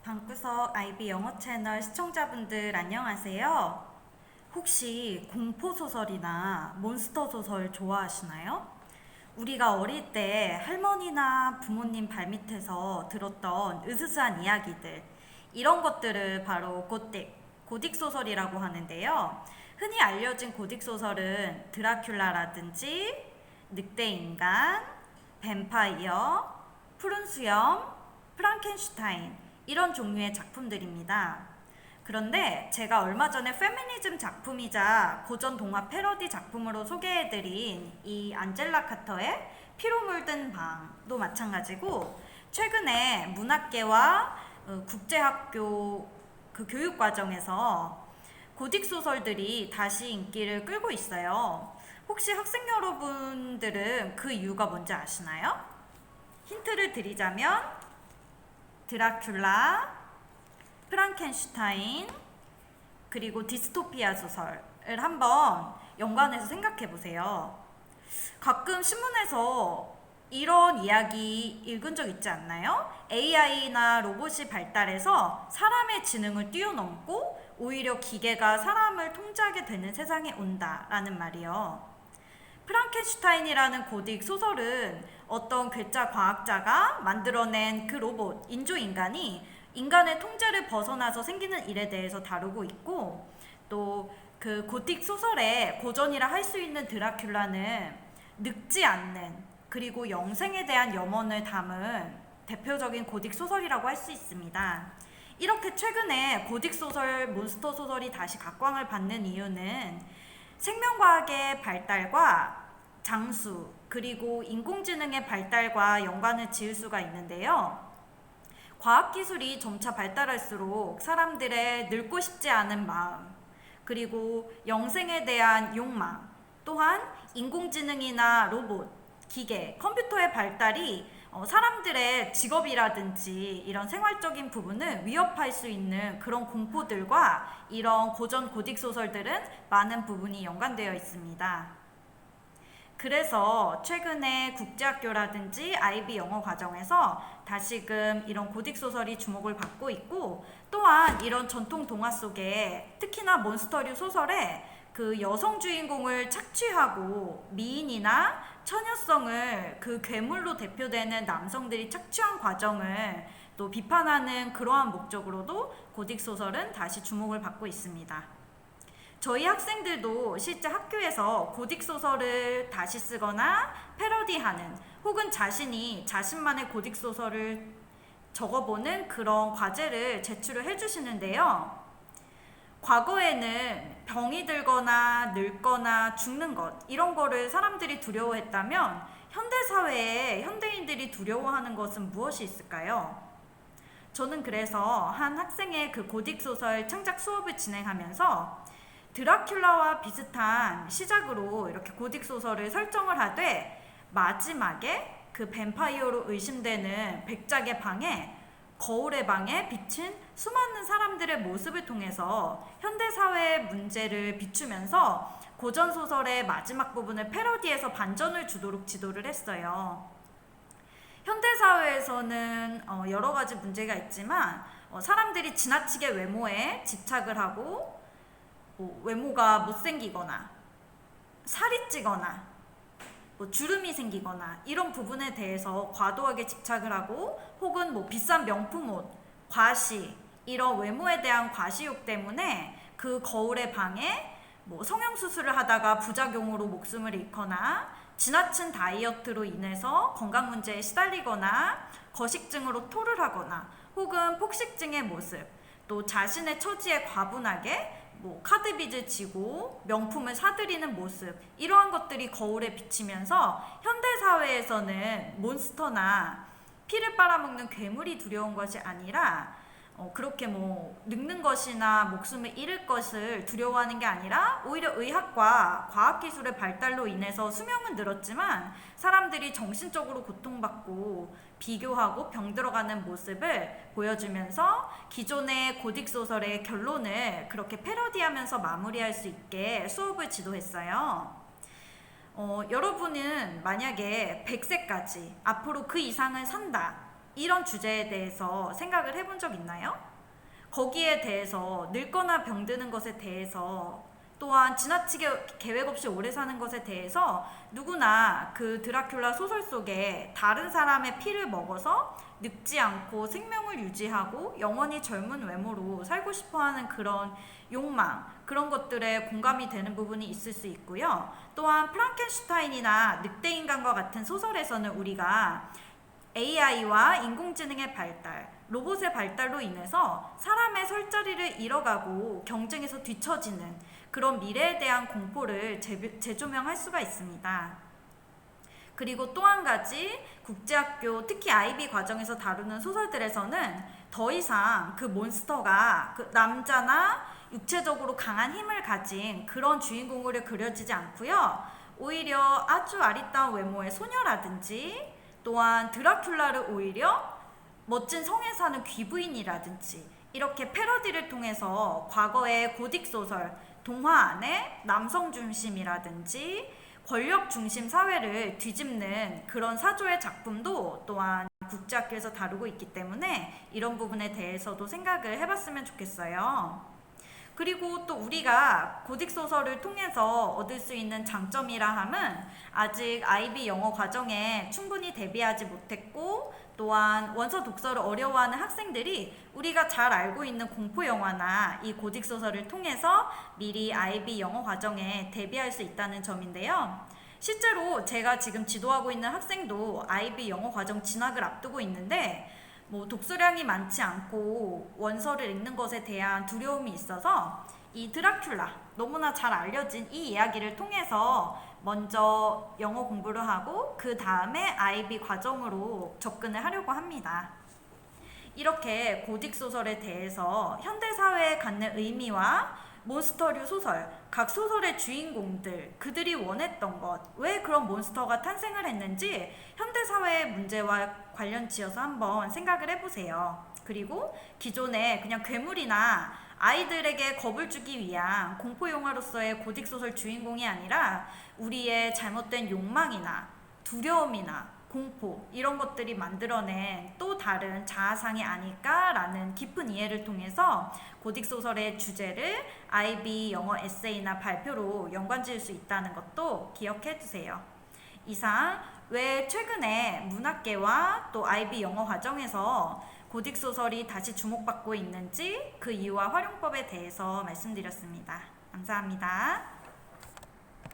방구석 IB 영어 채널 시청자분들 안녕하세요. 혹시 공포소설이나 몬스터 소설 좋아하시나요? 우리가 어릴 때 할머니나 부모님 발밑에서 들었던 으스스한 이야기들, 이런 것들을 바로 고딕 소설이라고 하는데요. 흔히 알려진 고딕 소설은 드라큘라라든지 늑대인간, 뱀파이어, 푸른 수염, 프랑켄슈타인, 이런 종류의 작품들입니다. 그런데 제가 얼마 전에 페미니즘 작품이자 고전 동화 패러디 작품으로 소개해드린 이 안젤라 카터의 피로 물든 방도 마찬가지고, 최근에 문학계와 국제학교 그 교육 과정에서 고딕 소설들이 다시 인기를 끌고 있어요. 혹시 학생 여러분들은 그 이유가 뭔지 아시나요? 힌트를 드리자면 드라큘라, 프랑켄슈타인, 그리고 디스토피아 소설을 한번 연관해서 생각해 보세요. 가끔 신문에서 이런 이야기 읽은 적 있지 않나요? AI나 로봇이 발달해서 사람의 지능을 뛰어넘고 오히려 기계가 사람을 통제하게 되는 세상에 온다라는 말이요. 프랑켄슈타인이라는 고딕 소설은 어떤 괴짜 과학자가 만들어낸 그 로봇, 인조인간이 인간의 통제를 벗어나서 생기는 일에 대해서 다루고 있고, 또 그 고딕 소설의 고전이라 할 수 있는 드라큘라는 늙지 않는, 그리고 영생에 대한 염원을 담은 대표적인 고딕 소설이라고 할 수 있습니다. 이렇게 최근에 고딕 소설, 몬스터 소설이 다시 각광을 받는 이유는 생명과학의 발달과 장수, 그리고 인공지능의 발달과 연관을 지을 수가 있는데요. 과학기술이 점차 발달할수록 사람들의 늙고 싶지 않은 마음, 그리고 영생에 대한 욕망, 또한 인공지능이나 로봇, 기계, 컴퓨터의 발달이 사람들의 직업이라든지 이런 생활적인 부분을 위협할 수 있는 그런 공포들과 이런 고전 고딕 소설들은 많은 부분이 연관되어 있습니다. 그래서 최근에 국제학교라든지 IB 영어 과정에서 다시금 이런 고딕 소설이 주목을 받고 있고, 또한 이런 전통 동화 속에 특히나 몬스터류 소설에 그 여성 주인공을 착취하고 미인이나 처녀성을 그 괴물로 대표되는 남성들이 착취한 과정을 또 비판하는 그러한 목적으로도 고딕 소설은 다시 주목을 받고 있습니다. 저희 학생들도 실제 학교에서 고딕 소설을 다시 쓰거나 패러디하는, 혹은 자신이 자신만의 고딕 소설을 적어보는 그런 과제를 제출을 해주시는데요. 과거에는 병이 들거나 늙거나 죽는 것, 이런 거를 사람들이 두려워했다면 현대사회에 현대인들이 두려워하는 것은 무엇이 있을까요? 저는 그래서 한 학생의 그 고딕 소설 창작 수업을 진행하면서 드라큘라와 비슷한 시작으로 이렇게 고딕 소설을 설정을 하되, 마지막에 그 뱀파이어로 의심되는 백작의 방에, 거울의 방에 비친 수많은 사람들의 모습을 통해서 현대사회의 문제를 비추면서 고전소설의 마지막 부분을 패러디해서 반전을 주도록 지도를 했어요. 현대사회에서는 여러 가지 문제가 있지만 사람들이 지나치게 외모에 집착을 하고, 외모가 못생기거나 살이 찌거나 주름이 생기거나 이런 부분에 대해서 과도하게 집착을 하고, 혹은 비싼 명품 옷, 과시, 이런 외모에 대한 과시욕 때문에 그 거울의 방에 성형수술을 하다가 부작용으로 목숨을 잃거나, 지나친 다이어트로 인해서 건강 문제에 시달리거나, 거식증으로 토를 하거나, 혹은 폭식증의 모습, 또 자신의 처지에 과분하게 카드빚을 지고 명품을 사들이는 모습, 이러한 것들이 거울에 비치면서 현대사회에서는 몬스터나 피를 빨아먹는 괴물이 두려운 것이 아니라, 그렇게 늙는 것이나 목숨을 잃을 것을 두려워하는 게 아니라, 오히려 의학과 과학기술의 발달로 인해서 수명은 늘었지만 사람들이 정신적으로 고통받고 비교하고 병들어가는 모습을 보여주면서 기존의 고딕 소설의 결론을 그렇게 패러디하면서 마무리할 수 있게 수업을 지도했어요. 여러분은 만약에 100세까지 앞으로 그 이상을 산다, 이런 주제에 대해서 생각을 해본 적 있나요? 거기에 대해서 늙거나 병드는 것에 대해서 또한 지나치게 계획 없이 오래 사는 것에 대해서 누구나 그 드라큘라 소설 속에 다른 사람의 피를 먹어서 늙지 않고 생명을 유지하고 영원히 젊은 외모로 살고 싶어하는 그런 욕망, 그런 것들에 공감이 되는 부분이 있을 수 있고요. 또한 프랑켄슈타인이나 늑대인간과 같은 소설에서는 우리가 AI와 인공지능의 발달, 로봇의 발달로 인해서 사람의 설 자리를 잃어가고 경쟁에서 뒤처지는 그런 미래에 대한 공포를 재조명할 수가 있습니다. 그리고 또 한 가지 국제학교, 특히 IB 과정에서 다루는 소설들에서는 더 이상 그 몬스터가 그 남자나 육체적으로 강한 힘을 가진 그런 주인공으로 그려지지 않고요. 오히려 아주 아리따운 외모의 소녀라든지 또한 드라큘라를 오히려 멋진 성에 사는 귀부인이라든지 이렇게 패러디를 통해서 과거의 고딕 소설, 동화 안에 남성 중심이라든지 권력 중심 사회를 뒤집는 그런 사조의 작품도 또한 국제학교에서 다루고 있기 때문에 이런 부분에 대해서도 생각을 해봤으면 좋겠어요. 그리고 또 우리가 고딕 소설을 통해서 얻을 수 있는 장점이라 함은 아직 IB 영어 과정에 충분히 대비하지 못했고 또한 원서 독서를 어려워하는 학생들이 우리가 잘 알고 있는 공포 영화나 이 고딕 소설을 통해서 미리 IB 영어 과정에 대비할 수 있다는 점인데요. 실제로 제가 지금 지도하고 있는 학생도 IB 영어 과정 진학을 앞두고 있는데 독서량이 많지 않고 원서를 읽는 것에 대한 두려움이 있어서 이 드라큘라, 너무나 잘 알려진 이 이야기를 통해서 먼저 영어 공부를 하고 그 다음에 IB 과정으로 접근을 하려고 합니다. 이렇게 고딕 소설에 대해서 현대사회에 갖는 의미와 몬스터류 소설, 각 소설의 주인공들, 그들이 원했던 것, 왜 그런 몬스터가 탄생을 했는지 현대사회의 문제와 관련 지어서 한번 생각을 해보세요. 그리고 기존에 그냥 괴물이나 아이들에게 겁을 주기 위한 공포영화로서의 고딕소설 주인공이 아니라 우리의 잘못된 욕망이나 두려움이나 공포 이런 것들이 만들어낸 또 다른 자아상이 아닐까라는 깊은 이해를 통해서 고딕소설의 주제를 IB 영어 에세이나 발표로 연관 지을 수 있다는 것도 기억해 두세요. 이상 왜 최근에 문학계와 또 IB 영어 과정에서 고딕소설이 다시 주목받고 있는지 그 이유와 활용법에 대해서 말씀드렸습니다. 감사합니다.